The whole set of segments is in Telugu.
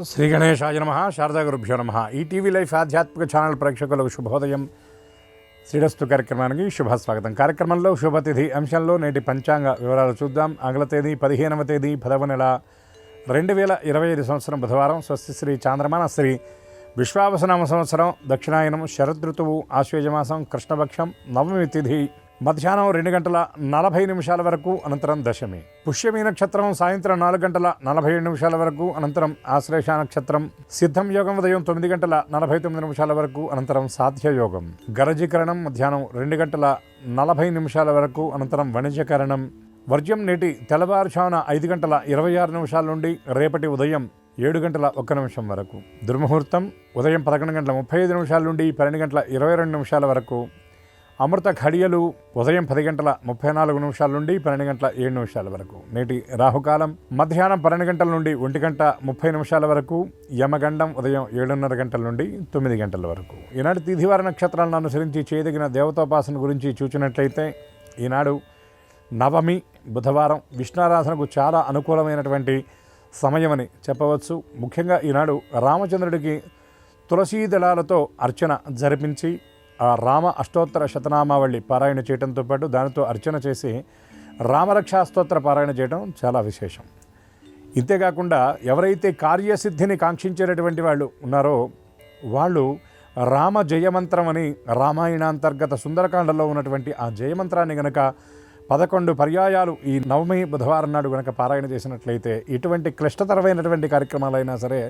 శ్రీ గణేశాయ నమః. శారదా గురుభ్యో నమః. ఈటీవీ లైఫ్ ఆధ్యాత్మిక ఛానల్ ప్రేక్షకులకు శుభోదయం. శ్రీరస్తు కార్యక్రమానికి శుభస్వాగతం. కార్యక్రమంలో శుభతిథి అంశంలో నేటి పంచాంగ వివరాలు చూద్దాం. ఆంగ్ల తేదీ 15వ తేదీ 10వ నెల 2025 సంవత్సరం బుధవారం. స్వస్తి శ్రీ చాంద్రమాన శ్రీ విశ్వావసనామ సంవత్సరం, దక్షిణాయనం, శరదృతువు, ఆశ్వేజమాసం, కృష్ణపక్షం, నవమి తిథి మధ్యాహ్నం 2:40 వరకు, అనంతరం దశమి. పుష్యమి నక్షత్రం సాయంత్రం 4:47 వరకు, అనంతరం ఆశ్లేష నక్షత్రం. సిద్ధం యోగం ఉదయం 9:49 వరకు, అనంతరం సాధ్యయోగం. గరజీకరణం మధ్యాహ్నం 2:40 వరకు, అనంతరం వణిజకరణం. వర్జ్యం నేటి తెల్లవారుజామున 5:26 నుండి రేపటి ఉదయం 7:01 వరకు. దుర్ముహూర్తం ఉదయం 11:35 నుండి 12:22 వరకు. అమృత ఘడియలు ఉదయం 10:34 నుండి 12:07 వరకు. నేటి రాహుకాలం మధ్యాహ్నం 12 నుండి 1:30 వరకు. యమగండం ఉదయం 7:30 నుండి 9 వరకు. ఈనాడు తిథివార నక్షత్రాలను అనుసరించి చేయదగిన దేవతాపాసన గురించి చూచినట్లయితే, ఈనాడు నవమి బుధవారం. విష్ణారాధనకు చాలా అనుకూలమైనటువంటి సమయమని చెప్పవచ్చు. ముఖ్యంగా ఈనాడు రామచంద్రుడికి తులసీ దళాలతో అర్చన జరిపించి ఆ రామ అష్టోత్తర శతనామావళి పారాయణ చేయడంతో పాటు దానితో అర్చన చేసి రామరక్షా స్తోత్ర పారాయణ చేయడం చాలా విశేషం. ఇంతేకాకుండా ఎవరైతే కార్యసిద్ధిని కాంక్షించేటటువంటి వాళ్ళు ఉన్నారో వాళ్ళు రామ జయమంత్రం అని రామాయణాంతర్గత సుందరకాండలో ఉన్నటువంటి ఆ జయమంత్రాన్ని గనక 11 పర్యాయాలు ఈ నవమి బుధవారం నాడు గనక పారాయణ చేసినట్లయితే ఎటువంటి క్లిష్టతరమైనటువంటి కార్యక్రమాలైనా సరే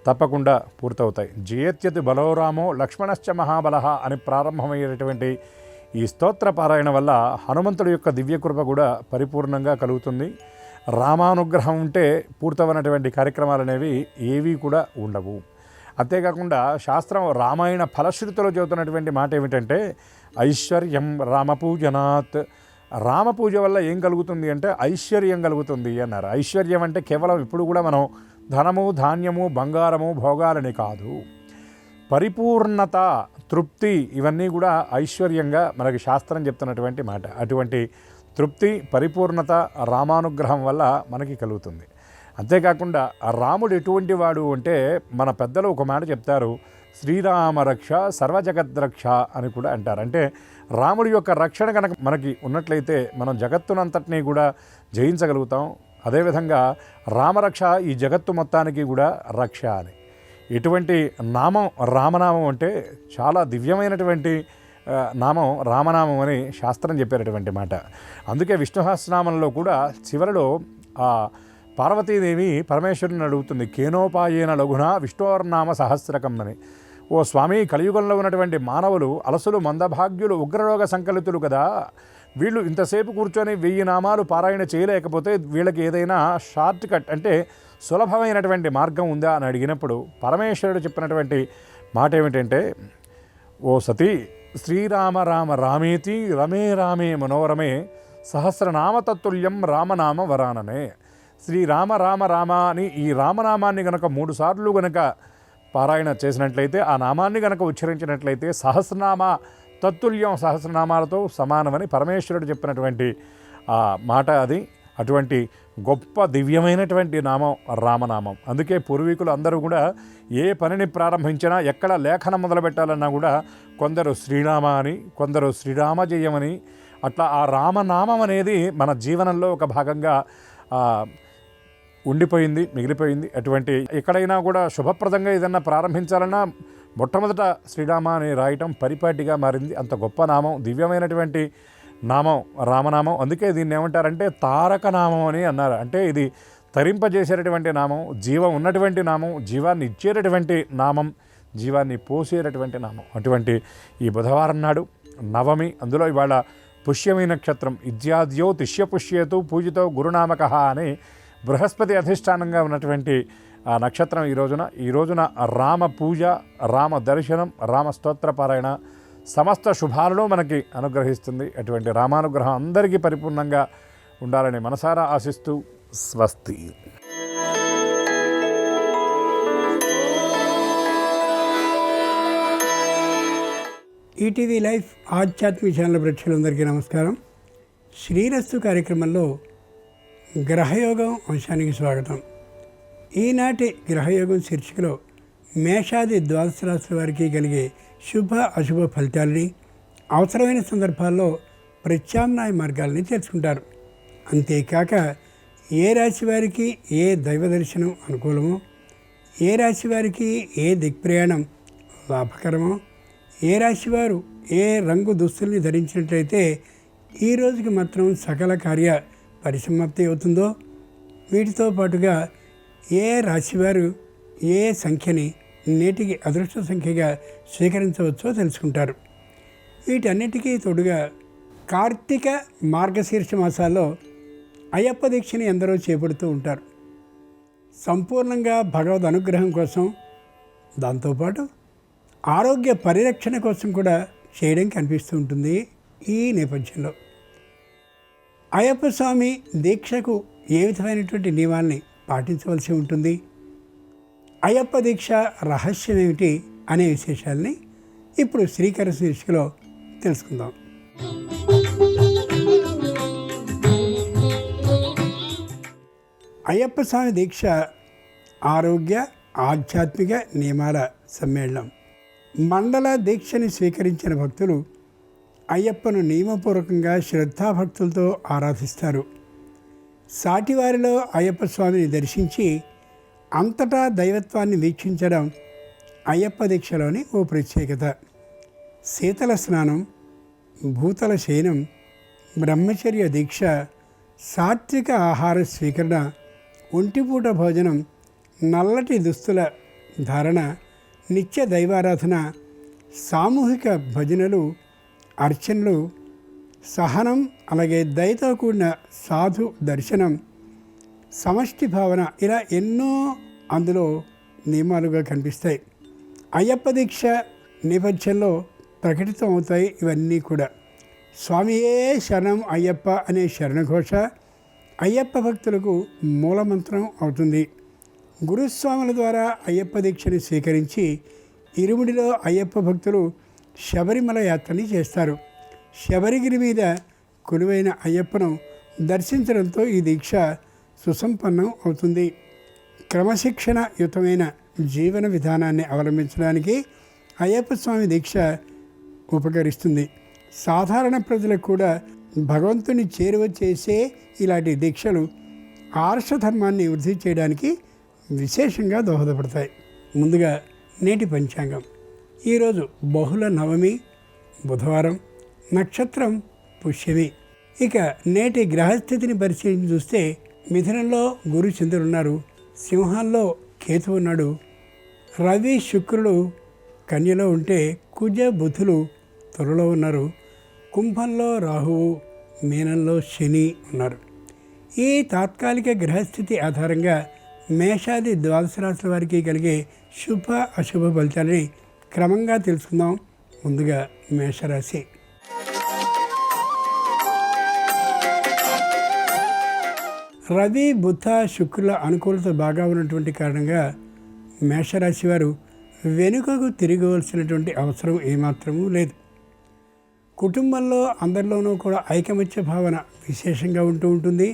తప్పకుండా పూర్తవుతాయి. జయత్యతి బలోరామో లక్ష్మణశ్చ మహాబలః అని ప్రారంభమయ్యేటటువంటి ఈ స్తోత్ర పారాయణ వల్ల హనుమంతుడి యొక్క దివ్యకృప కూడా పరిపూర్ణంగా కలుగుతుంది. రామానుగ్రహం ఉంటే పూర్తవనటువంటి కార్యక్రమాలు అనేవి ఏవీ కూడా ఉండవు. అంతేకాకుండా శాస్త్రం రామాయణ ఫలశ్రుతిలో చెబుతున్నటువంటి మాట ఏమిటంటే, ఐశ్వర్యం రామపూజనాత్. రామపూజ వల్ల ఏం కలుగుతుంది అంటే ఐశ్వర్యం కలుగుతుంది అన్నారు. ఐశ్వర్యం అంటే కేవలం ఇప్పుడు కూడా మనం ధనము, ధాన్యము, బంగారము, భోగాలని కాదు, పరిపూర్ణత, తృప్తి, ఇవన్నీ కూడా ఐశ్వర్యంగా మనకి శాస్త్రం చెప్తున్నటువంటి మాట. అటువంటి తృప్తి, పరిపూర్ణత రామానుగ్రహం వల్ల మనకి కలుగుతుంది. అంతేకాకుండా రాముడు ఎటువంటి వాడు అంటే మన పెద్దలు ఒక మాట చెప్తారు, శ్రీరామరక్ష సర్వజగద్రక్ష అని కూడా అంటారు. అంటే రాముడి యొక్క రక్షణ కనుక మనకి ఉన్నట్లయితే మనం జగత్తునంతటినీ కూడా జయించగలుగుతాం. అదేవిధంగా రామరక్ష ఈ జగత్తు మొత్తానికి కూడా రక్ష అని. ఇటువంటి నామం రామనామం అంటే చాలా దివ్యమైనటువంటి నామం రామనామం అని శాస్త్రం చెప్పేటటువంటి మాట. అందుకే విష్ణు సహస్రనామంలో కూడా చివరిలో ఆ పార్వతీదేవి పరమేశ్వరుని అడుగుతుంది, కేనోపాయేన లఘున విష్ణోర్నామ సహస్రకం అని. ఓ స్వామి, కలియుగంలో ఉన్నటువంటి మానవులు అలసులు, మందభాగ్యులు, ఉగ్రరోగ సంకలితులు కదా, వీళ్ళు ఇంతసేపు కూర్చొని 1000 నామాలు పారాయణ చేయలేకపోతే వీళ్ళకి ఏదైనా షార్ట్ కట్ అంటే సులభమైనటువంటి మార్గం ఉందా అని అడిగినప్పుడు పరమేశ్వరుడు చెప్పినటువంటి మాట ఏమిటంటే, ఓ సతీ, శ్రీరామ రామ రామేతి రమే రామే మనోరమే సహస్రనామతత్తుల్యం రామనామ వరాననే. శ్రీరామ రామ రామ అని ఈ రామనామాన్ని గనక 3 సార్లు గనక పారాయణ చేసినట్లయితే, ఆ నామాన్ని గనక ఉచ్చరించినట్లయితే సహస్రనామ తత్తుల్యం, సహస్రనామాలతో సమానమని పరమేశ్వరుడు చెప్పినటువంటి ఆ మాట అది. అటువంటి గొప్ప దివ్యమైనటువంటి నామం రామనామం. అందుకే పూర్వీకులు అందరూ కూడా ఏ పనిని ప్రారంభించినా, ఎక్కడ లేఖనం మొదలుపెట్టాలన్నా కూడా కొందరు శ్రీరామ అని, కొందరు శ్రీరామజయమని, అట్లా ఆ రామనామం అనేది మన జీవనంలో ఒక భాగంగా ఉండిపోయింది, మిగిలిపోయింది. అటువంటి ఎక్కడైనా కూడా శుభప్రదంగా ఏదన్నా ప్రారంభించాలన్నా మొట్టమొదట శ్రీరామ అని రాయటం పరిపాటిగా మారింది. అంత గొప్ప నామం, దివ్యమైనటువంటి నామం రామనామం. అందుకే దీన్ని ఏమంటారంటే తారక నామం అని అన్నారు. అంటే ఇది తరింపజేసేటటువంటి నామం, జీవం ఉన్నటువంటి నామం, జీవాన్ని ఇచ్చేటటువంటి నామం, జీవాన్ని పోసేటటువంటి నామం. అటువంటి ఈ బుధవారం నాడు నవమి, అందులో ఇవాళ పుష్యమి నక్షత్రం. ఇద్యాద్యో తిష్యపుష్యేతు పూజితో గురునామక అని బృహస్పతి అధిష్టానంగా ఉన్నటువంటి ఆ నక్షత్రం ఈ రోజున రామ పూజ, రామ దర్శనం, రామ స్తోత్ర పారాయణ సమస్త శుభాలను మనకి అనుగ్రహిస్తుంది. అటువంటి రామానుగ్రహం అందరికీ పరిపూర్ణంగా ఉండాలని మనసారా ఆశిస్తూ స్వస్తి. ఈటీవీ లైఫ్ ఆధ్యాత్మిక ఛానల్ ప్రేక్షకులందరికీ నమస్కారం. శ్రీరస్తు కార్యక్రమంలో గ్రహయోగం అంశానికి స్వాగతం. ఈనాటి గ్రహయోగం శీర్షికలో మేషాది ద్వాదశ రాశుల వారికి కలిగే శుభ అశుభ ఫలితాలని, అవసరమైన సందర్భాల్లో ప్రత్యామ్నాయ మార్గాలని తెలుసుకుంటారు. అంతేకాక ఏ రాశి వారికి ఏ దైవ దర్శనం అనుకూలమో, ఏ రాశి వారికి ఏ దిక్ప్రయాణం లాభకరమో, ఏ రాశి వారు ఏ రంగు దుస్తుల్ని ధరించినట్లయితే ఈ రోజుకి మాత్రం సకల కార్య పరిసమాప్తి అవుతుందో, వీటితో పాటుగా ఏ రాశివారు ఏ సంఖ్యని నేటికి అదృష్ట సంఖ్యగా స్వీకరించవచ్చో తెలుసుకుంటారు. వీటన్నిటికీ తోడుగా కార్తీక మార్గశీర్ష మాసాల్లో అయ్యప్ప దీక్షని ఎందరో చేపడుతూ ఉంటారు. సంపూర్ణంగా భగవద్ అనుగ్రహం కోసం, దాంతోపాటు ఆరోగ్య పరిరక్షణ కోసం కూడా చేయడం కనిపిస్తూ ఉంటుంది. ఈ నేపథ్యంలో అయ్యప్ప స్వామి దీక్షకు ఏ విధమైనటువంటి నియమాల్ని పాటించవలసి ఉంటుంది, అయ్యప్ప దీక్ష రహస్యం ఏమిటి అనే విశేషాలని ఇప్పుడు శ్రీకర శీర్షికలో తెలుసుకుందాం. అయ్యప్ప స్వామి దీక్ష ఆరోగ్య ఆధ్యాత్మిక నియమాల సమ్మేళనం. మండల దీక్షని స్వీకరించిన భక్తులు అయ్యప్పను నియమపూర్వకంగా శ్రద్ధాభక్తులతో ఆరాధిస్తారు. సాటివారిలో అయ్యప్ప స్వామిని దర్శించి అంతటా దైవత్వాన్ని వీక్షించడం అయ్యప్ప దీక్షలోని ఓ ప్రత్యేకత. శీతల స్నానం, భూతల శయనం, బ్రహ్మచర్య దీక్ష, సాత్విక ఆహార స్వీకరణ, ఒంటిపూట భోజనం, నల్లటి దుస్తుల ధారణ, నిత్య దైవారాధన, సామూహిక భజనలు, అర్చనలు, సహనం, అలాగే దయతో కూడిన సాధు దర్శనం, సమష్టి భావన, ఇలా ఎన్నో అందులో నియమాలుగా కనిపిస్తాయి. అయ్యప్ప దీక్ష నేపథ్యంలో ప్రకటితం అవుతాయి ఇవన్నీ కూడా. స్వామియే శరణం అయ్యప్ప అనే శరణఘోష అయ్యప్ప భక్తులకు మూలమంత్రం అవుతుంది. గురుస్వాముల ద్వారా అయ్యప్ప దీక్షని స్వీకరించి ఇరుముడిలో అయ్యప్ప భక్తులు శబరిమల యాత్రని చేస్తారు. శబరిగిరి మీద కొలువైన అయ్యప్పను దర్శించడంతో ఈ దీక్ష సుసంపన్నం అవుతుంది. క్రమశిక్షణయుతమైన జీవన విధానాన్ని అవలంబించడానికి అయ్యప్ప స్వామి దీక్ష ఉపకరిస్తుంది. సాధారణ ప్రజలకు కూడా భగవంతుని చేరువ చేసే ఇలాంటి దీక్షలు ఆర్షధర్మాన్ని వృద్ధి చేయడానికి విశేషంగా దోహదపడతాయి. ముందుగా నేటి పంచాంగం. ఈరోజు బహుళ నవమి, బుధవారం, నక్షత్రం పుష్యమి. ఇక నేటి గ్రహస్థితిని పరిశీలించి చూస్తే మిథునంలో గురు చంద్రుడు ఉన్నారు, సింహంలో కేతు ఉన్నాడు, రవి శుక్రుడు కన్యలో ఉంటే కుజ బుధులు తులలో ఉన్నారు, కుంభంలో రాహువు, మీనంలో శని ఉన్నారు. ఈ తాత్కాలిక గ్రహస్థితి ఆధారంగా మేషాది ద్వాదశ రాశుల వారికి కలిగే శుభ అశుభ ఫలితాలని క్రమంగా తెలుసుకుందాం. ముందుగా మేషరాశి. రవి బుధ శుక్రుల అనుకూలత బాగా ఉన్నటువంటి కారణంగా మేషరాశి వారు వెనుకకు తిరగవలసినటువంటి అవసరం ఏమాత్రమూ లేదు. కుటుంబంలో అందరిలోనూ కూడా ఐకమత్య భావన విశేషంగా ఉంటూ ఉంటుంది.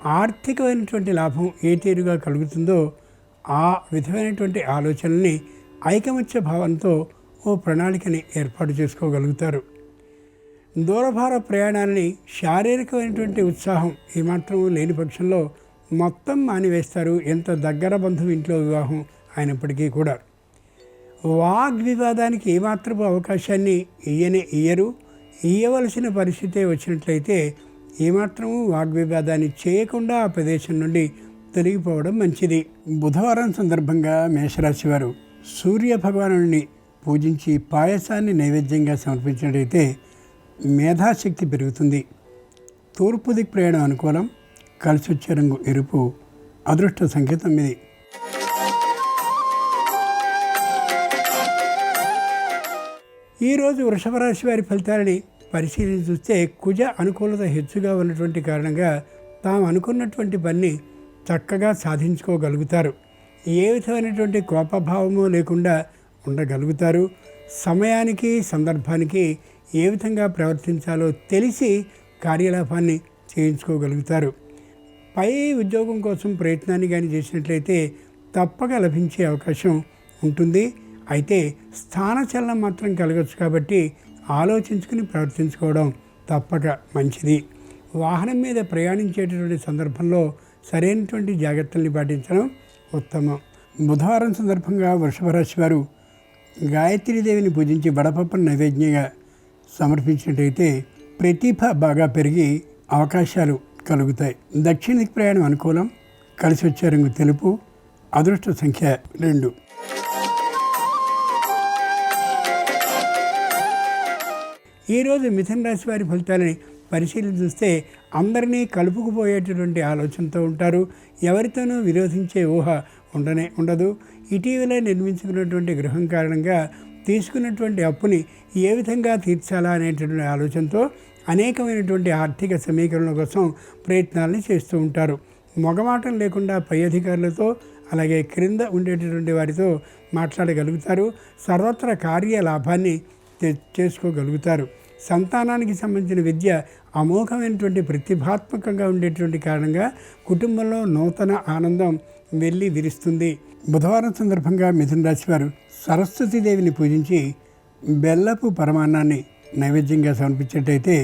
ఆర్థికమైనటువంటి లాభం ఏ తీరుగా కలుగుతుందో ఆ విధమైనటువంటి ఆలోచనల్ని ఐకమత్య భావంతో ఓ ప్రణాళికని ఏర్పాటు చేసుకోగలుగుతారు. దూరభార ప్రయాణాలని శారీరకమైనటువంటి ఉత్సాహం ఏమాత్రం లేని పక్షంలో మొత్తం మానివేస్తారు. ఎంత దగ్గర బంధువు ఇంట్లో వివాహం అయినప్పటికీ కూడా వాగ్వివాదానికి ఏమాత్రపు అవకాశాన్ని ఇయ్యరు. ఇయ్యవలసిన పరిస్థితే వచ్చినట్లయితే ఏమాత్రము వాగ్వివాదాన్ని చేయకుండా ఆ ప్రదేశం నుండి తొలగిపోవడం మంచిది. బుధవారం సందర్భంగా మేషరాశి వారు సూర్య భగవానుడిని పూజించి పాయసాన్ని నైవేద్యంగా సమర్పించినట్లయితే మేధాశక్తి పెరుగుతుంది. తూర్పు దిక్ ప్రయాణం అనుకూలం. కలిసి వచ్చే రంగు ఎరుపు. అదృష్ట సంఖ్య 9. ఈరోజు వృషభ రాశి వారి ఫలితాలని పరిశీలించి చూస్తే కుజ అనుకూలత హెచ్చుగా ఉన్నటువంటి కారణంగా తాము అనుకున్నటువంటి పని చక్కగా సాధించుకోగలుగుతారు. ఏ విధమైనటువంటి కోపభావము లేకుండా ఉండగలుగుతారు. సమయానికి సందర్భానికి ఏ విధంగా ప్రవర్తించాలో తెలిసి కార్యలాభాన్ని చేయించుకోగలుగుతారు. పై ఉద్యోగం కోసం ప్రయత్నాన్ని కానీ చేసినట్లయితే తప్పక లభించే అవకాశం ఉంటుంది. అయితే స్థానచలనం మాత్రం కలగచ్చు కాబట్టి ఆలోచించుకుని ప్రవర్తించుకోవడం తప్పక మంచిది. వాహనం మీద ప్రయాణించేటటువంటి సందర్భంలో సరైనటువంటి జాగ్రత్తల్ని పాటించడం ఉత్తమం. బుధవారం సందర్భంగా వృషభ రాశి వారు గాయత్రీదేవిని పూజించి వడపప్పును నైవేద్యంగా సమర్పించినట్టయితే ప్రతిభ బాగా పెరిగి అవకాశాలు కలుగుతాయి. దక్షిణ దిక్కు ప్రయాణం అనుకూలం. కలిసి వచ్చే రంగు తెలుపు. అదృష్ట సంఖ్య 2. ఈరోజు మిథున రాశి వారి ఫలితాలని పరిశీలన చూస్తే అందరినీ కలుపుకుపోయేటటువంటి ఆలోచనతో ఉంటారు. ఎవరితోనూ విరోధించే ఊహ ఉండదు. ఇటీవల నిర్మించుకున్నటువంటి గృహం కారణంగా తీసుకున్నటువంటి అప్పుని ఏ విధంగా తీర్చాలా అనేటటువంటి ఆలోచనతో అనేకమైనటువంటి ఆర్థిక సమీకరణల కోసం ప్రయత్నాలను చేస్తూ ఉంటారు. మొగమాటం లేకుండా పై అధికారులతో అలాగే క్రింద ఉండేటటువంటి వారితో మాట్లాడగలుగుతారు. సర్వత్ర కార్య లాభాన్ని చేసుకోగలుగుతారు. సంతానానికి సంబంధించిన విద్య అమోఘమైనటువంటి ప్రతిభాత్మకంగా ఉండేటువంటి కారణంగా కుటుంబంలో నూతన ఆనందం వెళ్ళి విరుస్తుంది. బుధవారం సందర్భంగా మిథున రాశి వారు సరస్వతీదేవిని పూజించి బెల్లపు పరమాన్నాన్ని నైవేద్యంగా సమర్పించేటైతే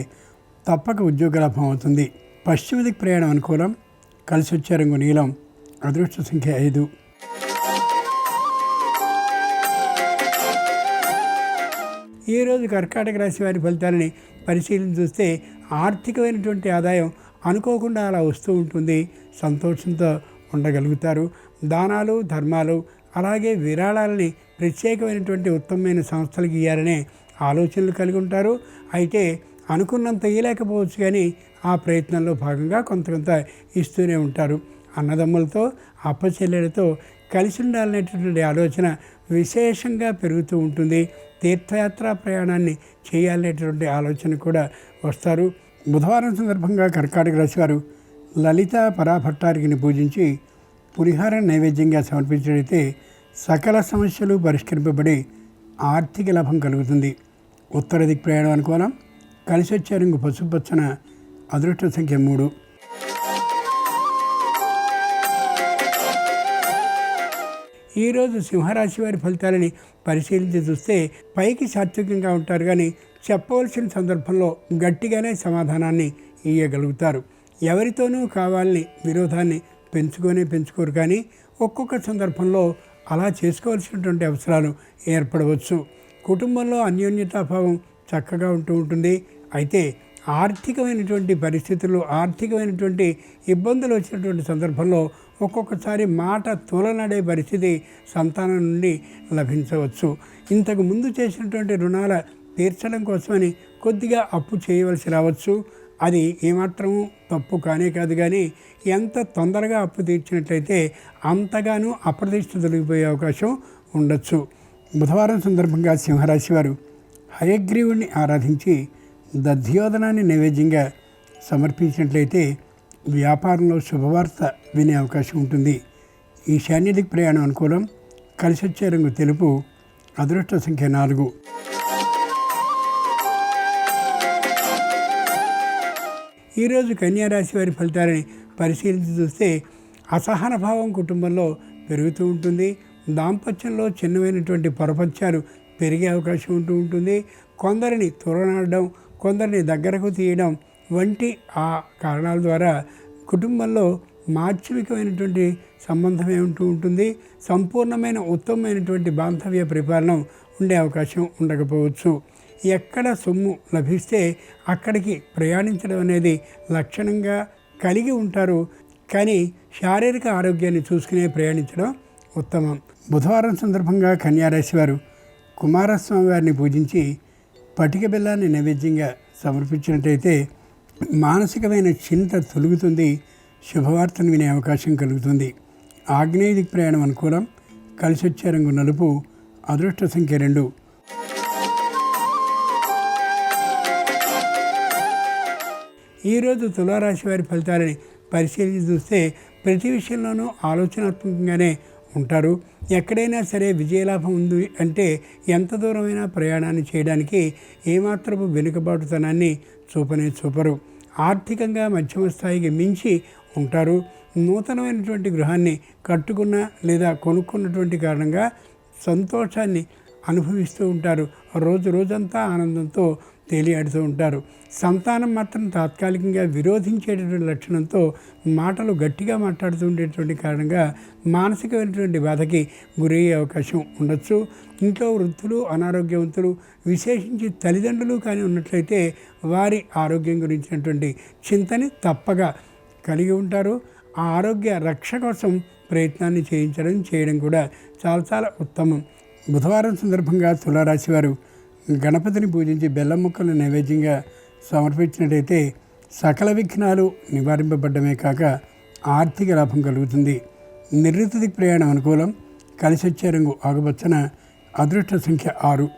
తప్పక ఉద్యోగ లాభం అవుతుంది. పశ్చిమ దిక్కు ప్రయాణం అనుకూలం. కలిసి వచ్చే రంగు నీలం. అదృష్ట సంఖ్య 5. ఈరోజు కర్కాటక రాశి వారి ఫలితాలని పరిశీలన చూస్తే ఆర్థికమైనటువంటి ఆదాయం అనుకోకుండా అలా వస్తూ ఉంటుంది. సంతోషంతో ఉండగలుగుతారు. దానాలు ధర్మాలు అలాగే విరాళాలని ప్రత్యేకమైనటువంటి ఉత్తమమైన సంస్థలకు ఇవ్వాలనే ఆలోచనలు కలిగి ఉంటారు. అయితే అనుకున్నంత ఇవ్వలేకపోవచ్చు, కానీ ఆ ప్రయత్నంలో భాగంగా కొంత ఇస్తూనే ఉంటారు. అన్నదమ్ములతో అప్పచెల్లెలతో కలిసి ఉండాలనేటటువంటి ఆలోచన విశేషంగా పెరుగుతూ ఉంటుంది. తీర్థయాత్ర ప్రయాణాన్ని చేయాలనేటువంటి ఆలోచన కూడా వస్తారు. బుధవారం సందర్భంగా కర్కాటక రాశి వారు లలిత పరాభట్టారికిని పూజించి పులిహార నైవేద్యంగా సమర్పించినట్లయితే సకల సమస్యలు పరిష్కరింపబడి ఆర్థిక లాభం కలుగుతుంది. ఉత్తర దిక్ ప్రయాణం అనుకూలం. కలిసి వచ్చే రంగు పసుపచ్చన. అదృష్ట సంఖ్య 3. ఈరోజు సింహరాశి వారి ఫలితాలని పరిశీలించి చూస్తే పైకి సాత్వికంగా ఉంటారు, కానీ చెప్పవలసిన సందర్భంలో గట్టిగానే సమాధానాన్ని ఇవ్వగలుగుతారు. ఎవరితోనూ కావాలని విరోధాన్ని పెంచుకోరు, కానీ ఒక్కొక్క సందర్భంలో అలా చేసుకోవాల్సినటువంటి అవసరాలు ఏర్పడవచ్చు. కుటుంబంలో అన్యోన్యతాభావం చక్కగా ఉంటుంది. అయితే ఆర్థికమైనటువంటి పరిస్థితులు, ఆర్థికమైనటువంటి ఇబ్బందులు వచ్చినటువంటి సందర్భంలో ఒక్కొక్కసారి మాట తోలనాడే పరిస్థితి సంతానం నుండి లభించవచ్చు. ఇంతకు ముందు చేసినటువంటి రుణాల తీర్చడం కోసమని కొద్దిగా అప్పు చేయవలసి రావచ్చు. అది ఏమాత్రము తప్పు కానే కాదు, కానీ ఎంత తొందరగా అప్పు తీర్చినట్లయితే అంతగానూ అప్రతిష్ట తొలగిపోయే అవకాశం ఉండొచ్చు. బుధవారం సందర్భంగా సింహరాశి వారు హయగ్రీవుడిని ఆరాధించి దధ్యోదనాన్ని నైవేద్యంగా సమర్పించినట్లయితే వ్యాపారంలో శుభవార్త వినే అవకాశం ఉంటుంది. ఈశాన్య దిక్ ప్రయాణం అనుకూలం. కలిసి వచ్చే రంగు తెలుపు. అదృష్ట సంఖ్య 4. ఈరోజు కన్యారాశి వారి ఫలితాలని పరిశీలించి చూస్తే అసహన భావం కుటుంబంలో పెరుగుతూ ఉంటుంది. దాంపత్యంలో చిన్నమైనటువంటి పొరపత్యాలు పెరిగే అవకాశం ఉంటుంది. కొందరిని తొలనాడడం, కొందరిని దగ్గరకు తీయడం వంటి ఆ కారణాల ద్వారా కుటుంబంలో మాత్సమికమైనటువంటి సంబంధమే ఉంటుంది. సంపూర్ణమైన ఉత్తమమైనటువంటి బాంధవ్య పరిపాలన ఉండే అవకాశం ఉండకపోవచ్చు. ఎక్కడ సొమ్ము లభిస్తే అక్కడికి ప్రయాణించడం అనేది లక్షణంగా కలిగి ఉంటారు, కానీ శారీరక ఆరోగ్యాన్ని చూసుకునే ప్రయాణించడం ఉత్తమం. బుధవారం సందర్భంగా కన్యారాశి వారు కుమారస్వామి వారిని పూజించి పటిక బెల్లాన్ని నైవేద్యంగా సమర్పించినట్టయితే మానసికమైన చింత తొలుగుతుంది. శుభవార్తను వినే అవకాశం కలుగుతుంది. ఆగ్నేయ దిక్ ప్రయాణం అనుకూలం. కలిసి వచ్చే రంగు నలుపు. అదృష్ట సంఖ్య 2. ఈరోజు తులారాశి వారి ఫలితాలని పరిశీలించి చూస్తే ప్రతి విషయంలోనూ ఆలోచనాత్మకంగానే ఉంటారు. ఎక్కడైనా సరే విజయలాభం ఉంది అంటే ఎంత దూరమైనా ప్రయాణాన్ని చేయడానికి ఏమాత్రపు వెనుకబాటుతనాన్ని చూపరు. ఆర్థికంగా మధ్యమ స్థాయికి మించి ఉంటారు. నూతనమైనటువంటి గృహాన్ని కట్టుకున్న లేదా కొనుక్కున్నటువంటి కారణంగా సంతోషాన్ని అనుభవిస్తూ ఉంటారు. రోజంతా ఆనందంతో తేలియాడుతూ ఉంటారు. సంతానం మాత్రం తాత్కాలికంగా విరోధించేటటువంటి లక్షణంతో మాటలు గట్టిగా మాట్లాడుతూ ఉండేటువంటి కారణంగా మానసికమైనటువంటి బాధకి గురయ్యే అవకాశం ఉండొచ్చు. ఇంట్లో వృద్ధులు, అనారోగ్యవంతులు, విశేషించి తల్లిదండ్రులు కానీ ఉన్నట్లయితే వారి ఆరోగ్యం గురించినటువంటి చింతని తప్పగా కలిగి ఉంటారు. ఆ ఆరోగ్య రక్ష కోసం ప్రయత్నాన్ని చేయడం కూడా చాలా ఉత్తమం. బుధవారం సందర్భంగా తులారాశి వారు గణపతిని పూజించి బెల్లం ముక్కలను నైవేద్యంగా సమర్పించినట్టయితే సకల విఘ్నాలు నివారింపబడ్డమే కాక ఆర్థిక లాభం కలుగుతుంది. నిర్ణీత ప్రయాణం అనుకూలం. కలిసి వచ్చే రంగు ఆకుపచ్చన. అదృష్ట సంఖ్య 6.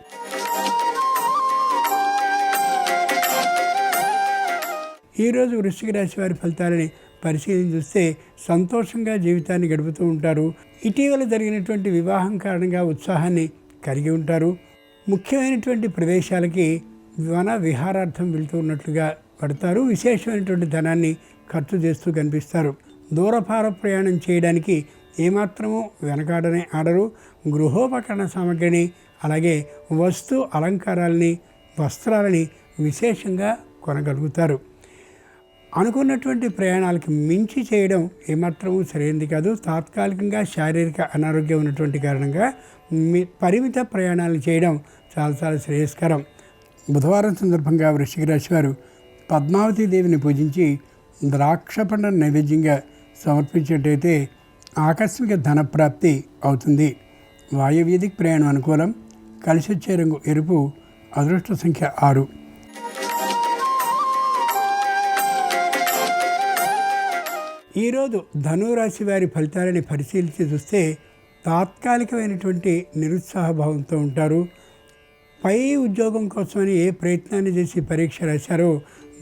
ఈరోజు వృశ్చిక రాశి వారి ఫలితాలని పరిశీలించి చూస్తే సంతోషంగా జీవితాన్ని గడుపుతూ ఉంటారు. ఇటీవల జరిగినటువంటి వివాహం కారణంగా ఉత్సాహాన్ని కలిగి ఉంటారు. ముఖ్యమైనటువంటి ప్రదేశాలకి వన విహారార్థం వెళ్తూ ఉన్నట్లుగా పడతారు. విశేషమైనటువంటి ధనాన్ని ఖర్చు చేస్తూ కనిపిస్తారు. దూరపార ప్రయాణం చేయడానికి ఏమాత్రమూ వెనకాడనే ఆడరు. గృహోపకరణ సామగ్రిని, అలాగే వస్తు అలంకారాలని, వస్త్రాలని విశేషంగా కొనగలుగుతారు. అనుకున్నటువంటి ప్రయాణాలకి మించి చేయడం ఏమాత్రమూ సరైనది కాదు. తాత్కాలికంగా శారీరక అనారోగ్యం ఉన్నటువంటి కారణంగా పరిమిత ప్రయాణాలు చేయడం చాలా శ్రేయస్కరం. బుధవారం సందర్భంగా వృశ్చిక రాశి వారు పద్మావతీ దేవిని పూజించి ద్రాక్ష పండ్లను నైవేద్యంగా సమర్పించినట్టయితే ఆకస్మిక ధనప్రాప్తి అవుతుంది. వాయువ్యదిక్ ప్రయాణం అనుకూలం. కలిసి వచ్చే రంగు ఎరుపు. అదృష్ట సంఖ్య 6. ఈరోజు ధనురాశి వారి ఫలితాలని పరిశీలించి చూస్తే తాత్కాలికమైనటువంటి నిరుత్సాహభావంతో ఉంటారు. పై ఉద్యోగం కోసమని ఏ ప్రయత్నాన్ని చేసి పరీక్ష రాశారో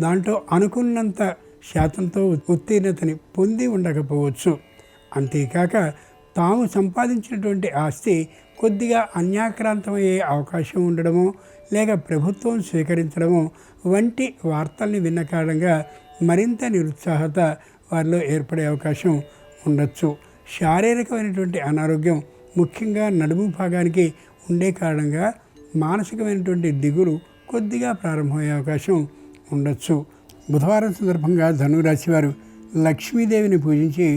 దాంట్లో అనుకున్నంత శాతంతో ఉత్తీర్ణతని పొంది ఉండకపోవచ్చు. అంతేకాక తాము సంపాదించినటువంటి ఆస్తి కొద్దిగా అన్యాక్రాంతమయ్యే అవకాశం ఉండడమో లేక ప్రభుత్వం స్వీకరించడమో వంటి వార్తల్ని విన్న కారణంగా మరింత నిరుత్సాహత వారిలో ఏర్పడే అవకాశం ఉండొచ్చు. శారీరకమైనటువంటి అనారోగ్యం ముఖ్యంగా నడుము భాగానికి ఉండే కారణంగా మానసికమైనటువంటి దిగులు కొద్దిగా ప్రారంభమయ్యే అవకాశం ఉండొచ్చు. బుధవారం సందర్భంగా ధనురాశి వారు లక్ష్మీదేవిని పూజించి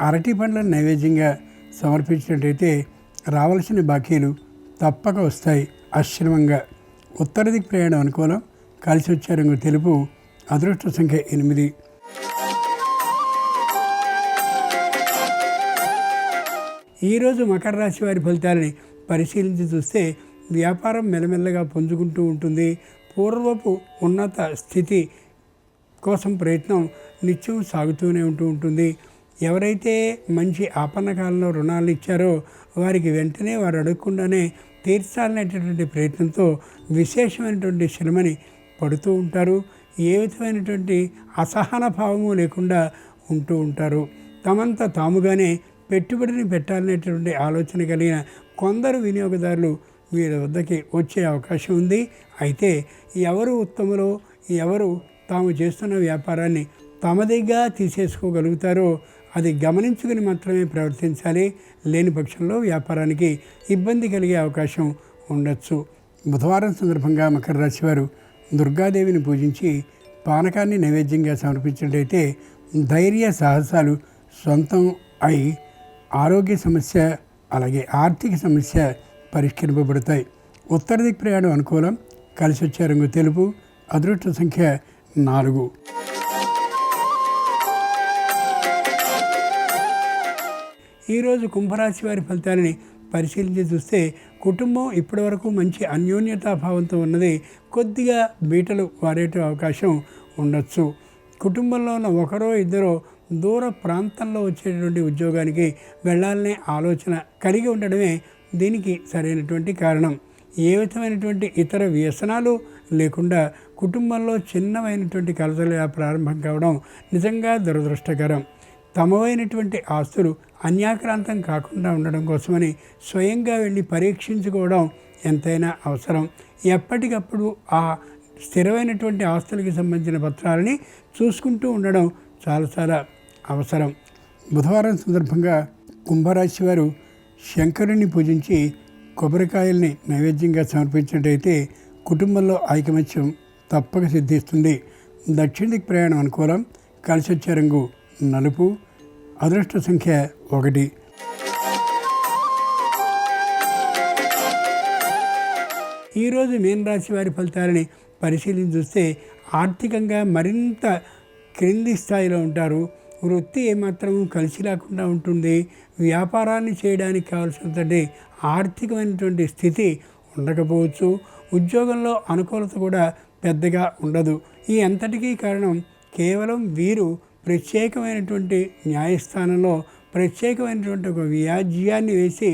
అరటి పండ్లను నైవేద్యంగా సమర్పించినట్టయితే రావాల్సిన బాకీలు తప్పక వస్తాయి ఆశ్రమంగా. ఉత్తర దిక్ ప్రయాణం అనుకూలం. కలిసి వచ్చే రంగు తెలుపు. అదృష్ట సంఖ్య 8. ఈరోజు మకర రాశి వారి ఫలితాలని పరిశీలించి చూస్తే వ్యాపారం మెల్లమెల్లగా పుంజుకుంటూ ఉంటుంది. పూర్వపు ఉన్నత స్థితి కోసం ప్రయత్నం నిత్యం సాగుతూనే ఉంటుంది. ఎవరైతే మంచి ఆపన్న కాలంలో రుణాలు ఇచ్చారో వారికి వెంటనే వారు అడగకుండానే తీర్చాలనేటటువంటి ప్రయత్నంతో విశేషమైనటువంటి శ్రమని పడుతూ ఉంటారు. ఏ విధమైనటువంటి అసహన భావము లేకుండా ఉంటూ ఉంటారు. తమంతా తాముగానే పెట్టుబడిని పెట్టాలనేటువంటి ఆలోచన కలిగిన కొందరు వినియోగదారులు వీరి వద్దకి వచ్చే అవకాశం ఉంది. అయితే ఎవరు ఉత్తములో, ఎవరు తాము చేస్తున్న వ్యాపారాన్ని తమదిగా తీసేసుకోగలుగుతారో అది గమనించుకుని మాత్రమే ప్రవర్తించాలి. లేని పక్షంలో వ్యాపారానికి ఇబ్బంది కలిగే అవకాశం ఉండొచ్చు. బుధవారం సందర్భంగా మకర రాశి వారు దుర్గాదేవిని పూజించి పానకాన్ని నైవేద్యంగా సమర్పించినట్టయితే ధైర్య సాహసాలు సొంతం అయి ఆరోగ్య సమస్య అలాగే ఆర్థిక సమస్య పరిష్కరింపబడతాయి. ఉత్తర దిక్ ప్రయాణం అనుకూలం. కలిసి వచ్చే రంగు తెలుపు. అదృష్ట సంఖ్య 4. ఈరోజు కుంభరాశి వారి ఫలితాలని పరిశీలించి చూస్తే కుటుంబం ఇప్పటివరకు మంచి అన్యోన్యతాభావంతో ఉన్నది కొద్దిగా బీటలు వారేట అవకాశం ఉండొచ్చు. కుటుంబంలో ఉన్న ఒకరో ఇద్దరో దూర ప్రాంతంలో వచ్చేటువంటి ఉద్యోగానికి వెళ్ళాలనే ఆలోచన కలిగి ఉండడమే దీనికి సరైనటువంటి కారణం. ఏ విధమైనటువంటి ఇతర వ్యసనాలు లేకుండా కుటుంబంలో చిన్నమైనటువంటి కలతలు ప్రారంభం కావడం నిజంగా దురదృష్టకరం. తమవైనటువంటి ఆస్తులు అన్యాక్రాంతం కాకుండా ఉండడం కోసమని స్వయంగా వెళ్ళి పరీక్షించుకోవడం ఎంతైనా అవసరం. ఎప్పటికప్పుడు ఆ స్థిరమైనటువంటి ఆస్తులకి సంబంధించిన పత్రాలని చూసుకుంటూ ఉండడం చాలా అవసరం. బుధవారం సందర్భంగా కుంభరాశి వారు శంకరుని పూజించి కొబ్బరికాయల్ని నైవేద్యంగా సమర్పించినట్టయితే కుటుంబంలో ఐకమత్యం తప్పక సిద్ధిస్తుంది. దక్షిణ దిక్ ప్రయాణం అనుకూలం. కలిసి వచ్చే రంగు నలుపు. అదృష్ట సంఖ్య 1. ఈరోజు మీనరాశి వారి ఫలితాలని పరిశీలించి చూస్తే ఆర్థికంగా మరింత క్రింది స్థాయిలో ఉంటారు. వృత్తి ఏమాత్రం కలిసి లేకుండా ఉంటుంది. వ్యాపారాన్ని చేయడానికి కావాల్సినటువంటి ఆర్థికమైనటువంటి స్థితి ఉండకపోవచ్చు. ఉద్యోగంలో అనుకూలత కూడా పెద్దగా ఉండదు. ఈ అంతటికీ కారణం కేవలం వీరు ప్రత్యేకమైనటువంటి న్యాయస్థానంలో ప్రత్యేకమైనటువంటి ఒక వ్యాజ్యాన్ని వేసి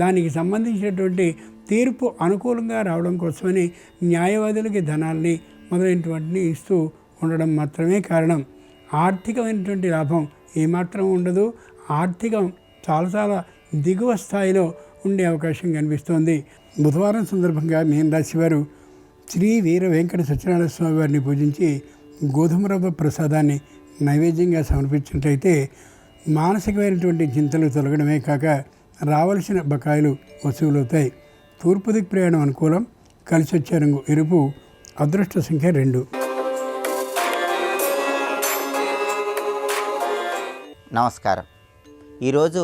దానికి సంబంధించినటువంటి తీర్పు అనుకూలంగా రావడం కోసమని న్యాయవాదులకి ధనాల్ని మొదలైనటువంటిని ఇస్తూ ఉండడం మాత్రమే కారణం. ఆర్థికమైనటువంటి లాభం ఏమాత్రం ఉండదు. ఆర్థికం చాలా దిగువ స్థాయిలో ఉండే అవకాశం కనిపిస్తోంది. బుధవారం సందర్భంగా మీనరాశి వారు శ్రీ వీర వెంకట సత్యనారాయణ స్వామి వారిని పూజించి గోధుమ రవ్వ ప్రసాదాన్ని నైవేద్యంగా సమర్పించినట్లయితే మానసికమైనటువంటి చింతలు తొలగడమే కాక రావాల్సిన బకాయిలు వసూలవుతాయి. తూర్పు దిక్ ప్రయాణం అనుకూలం. కలిసి వచ్చే రంగు ఎరుపు. అదృష్ట సంఖ్య 2. నమస్కారం. ఈరోజు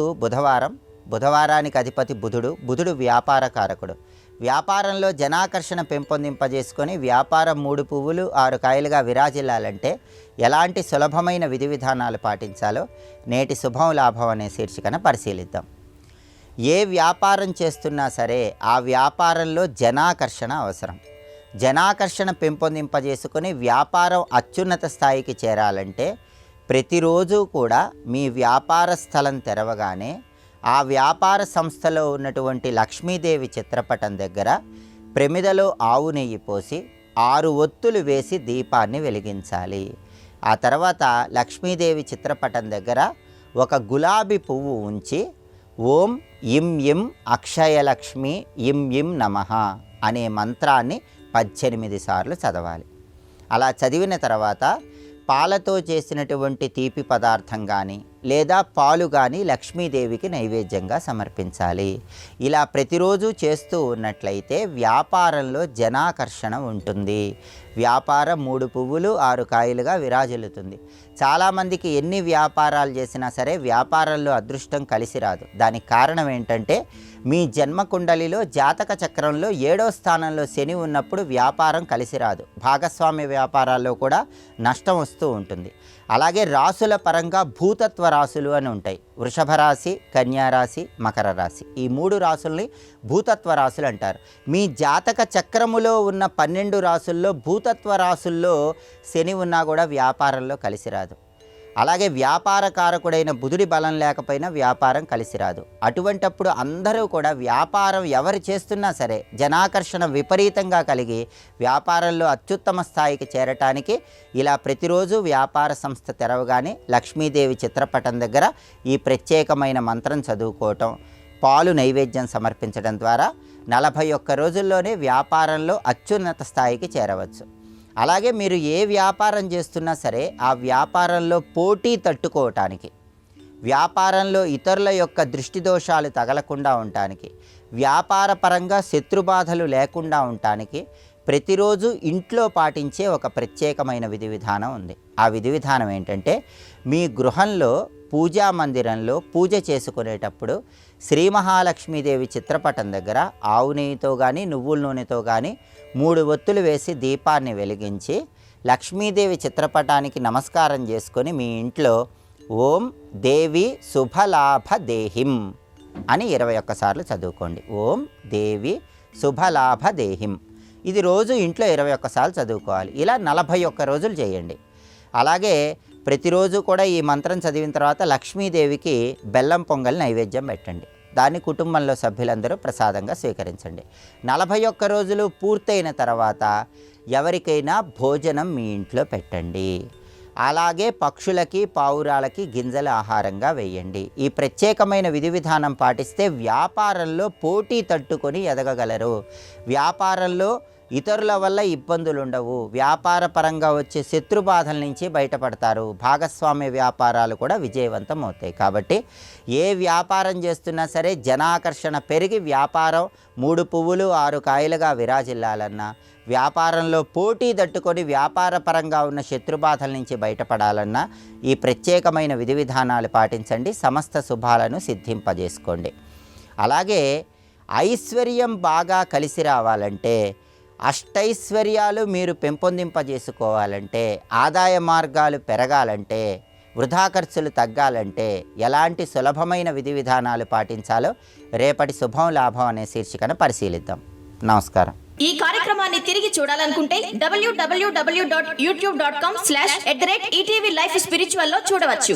బుధవారానికి అధిపతి బుధుడు వ్యాపార కారకుడు. వ్యాపారంలో జనాకర్షణ పెంపొందింపజేసుకొని వ్యాపారం 3 పువ్వులు 6 కాయలుగా విరాజిల్లాలంటే ఎలాంటి సులభమైన విధి విధానాలు పాటించాలో నేటి శుభం లాభం అనే శీర్షికన పరిశీలిద్దాం. ఏ వ్యాపారం చేస్తున్నా సరే ఆ వ్యాపారంలో జనాకర్షణ అవసరం. జనాకర్షణ పెంపొందింపజేసుకొని వ్యాపారం అత్యున్నత స్థాయికి చేరాలంటే ప్రతిరోజు కూడా మీ వ్యాపార స్థలం తెరవగానే ఆ వ్యాపార సంస్థలో ఉన్నటువంటి లక్ష్మీదేవి చిత్రపటం దగ్గర ప్రమిదలో ఆవు నెయ్యి పోసి 6 ఒత్తులు వేసి దీపాన్ని వెలిగించాలి. ఆ తర్వాత లక్ష్మీదేవి చిత్రపటం దగ్గర ఒక గులాబీ పువ్వు ఉంచి ఓం ఇం ఇం అక్షయలక్ష్మి ఇం ఇం నమః అనే మంత్రాన్ని 18 సార్లు చదవాలి. అలా చదివిన తర్వాత పాలతో చేసినటువంటి తీపి పదార్థం కానీ లేదా పాలు కానీ లక్ష్మీదేవికి నైవేద్యంగా సమర్పించాలి. ఇలా ప్రతిరోజు చేస్తూ ఉన్నట్లయితే వ్యాపారంలో జనాకర్షణ ఉంటుంది. వ్యాపారం 3 పువ్వులు 6 కాయలుగా విరాజిల్లుతుంది. చాలామందికి ఎన్ని వ్యాపారాలు చేసినా సరే వ్యాపారంలో అదృష్టం కలిసి రాదు. దానికి కారణం ఏంటంటే మీ జన్మకుండలిలో జాతక చక్రంలో 7వ స్థానంలో శని ఉన్నప్పుడు వ్యాపారం కలిసి రాదు. భాగస్వామ్య వ్యాపారాల్లో కూడా నష్టం వస్తూ ఉంటుంది. అలాగే రాసుల పరంగా భూతత్వ రాసులు అని ఉంటాయి. వృషభ రాశి, కన్యా రాశి, మకర రాశి, ఈ 3 రాసుల్ని భూతత్వ రాసులు అంటారు. మీ జాతక చక్రములో ఉన్న 12 రాసుల్లో భూతత్వ రాసుల్లో శని ఉన్నా కూడా వ్యాపారంలో కలిసి రాదు. అలాగే వ్యాపార కారకుడైన బుధుడి బలం లేకపోయినా వ్యాపారం కలిసి రాదు. అటువంటప్పుడు అందరూ కూడా వ్యాపారం ఎవరు చేస్తున్నా సరే జనాకర్షణ విపరీతంగా కలిగి వ్యాపారంలో అత్యుత్తమ స్థాయికి చేరటానికి ఇలా ప్రతిరోజు వ్యాపార సంస్థ తెరవగానే లక్ష్మీదేవి చిత్రపటం దగ్గర ఈ ప్రత్యేకమైన మంత్రం చదువుకోవటం, పాలు నైవేద్యం సమర్పించడం ద్వారా 41 రోజుల్లోనే వ్యాపారంలో అత్యున్నత స్థాయికి చేరవచ్చు. అలాగే మీరు ఏ వ్యాపారం చేస్తున్నా సరే ఆ వ్యాపారంలో పోటీ తట్టుకోవటానికి, వ్యాపారంలో ఇతరుల యొక్క దృష్టి దోషాలు తగలకుండా ఉండటానికి, వ్యాపార పరంగా శత్రుబాధలు లేకుండా ఉండటానికి ప్రతిరోజు ఇంట్లో పాటించే ఒక ప్రత్యేకమైన విధి విధానం ఉంది. ఆ విధి విధానం ఏంటంటే మీ గృహంలో పూజా మందిరంలో పూజ చేసుకునేటప్పుడు శ్రీ మహాలక్ష్మీదేవి చిత్రపటం దగ్గర ఆవు నెయ్యితో కానీ నువ్వుల నూనెతో కానీ 3 ఒత్తులు వేసి దీపాన్ని వెలిగించి లక్ష్మీదేవి చిత్రపటానికి నమస్కారం చేసుకొని మీ ఇంట్లో ఓం దేవి శుభలాభ దేహిం అని 21 సార్లు చదువుకోండి. ఓం దేవి శుభలాభ దేహిం. ఇది రోజు ఇంట్లో 21 సార్లు చదువుకోవాలి. ఇలా 41 రోజులు చేయండి. అలాగే ప్రతిరోజు కూడా ఈ మంత్రం చదివిన తర్వాత లక్ష్మీదేవికి బెల్లం పొంగల్ నైవేద్యం పెట్టండి. దాన్ని కుటుంబంలో సభ్యులందరూ ప్రసాదంగా స్వీకరించండి. 41 రోజులు పూర్తయిన తర్వాత ఎవరికైనా భోజనం మీ ఇంట్లో పెట్టండి. అలాగే పక్షులకి పావురాలకి గింజల ఆహారంగా వేయండి. ఈ ప్రత్యేకమైన విధి విధానం పాటిస్తే వ్యాపారంలో పోటీ తట్టుకొని ఎదగగలరు. వ్యాపారంలో ఇతరుల వల్ల ఇబ్బందులు ఉండవు, వ్యాపార పరంగా వచ్చే శత్రు బాధల నుంచి బయటపడతారు, భాగస్వామ్య వ్యాపారాలు కూడా విజయవంతం అవుతాయి. కాబట్టి ఏ వ్యాపారం చేస్తున్నా సరే జనాకర్షణ పెరిగి వ్యాపారం 3 పువ్వులు 6 కాయలుగా విరాజిల్లాలన్నా, వ్యాపారంలో పోటీ తట్టుకొని వ్యాపార పరంగా ఉన్న శత్రుబాధల నుంచి బయటపడాలన్నా ఈ ప్రత్యేకమైన విధి విధానాలు పాటించండి. సమస్త శుభాలను సిద్ధింపజేసుకోండి. అలాగే ఐశ్వర్యం బాగా కలిసి రావాలంటే, అష్టైశ్వర్యాలు మీరు పెంపొందింపజేసుకోవాలంటే, ఆదాయ మార్గాలు పెరగాలంటే, వృధా ఖర్చులు తగ్గాలంటే ఎలాంటి సులభమైన విధి విధానాలు పాటించాలో రేపటి శుభం లాభం అనే శీర్షికను పరిశీలిద్దాం. నమస్కారం. ఈ కార్యక్రమాన్ని తిరిగి చూడాలనుకుంటే www.youtube.com/@ETV Life Spiritual లో చూడవచ్చు.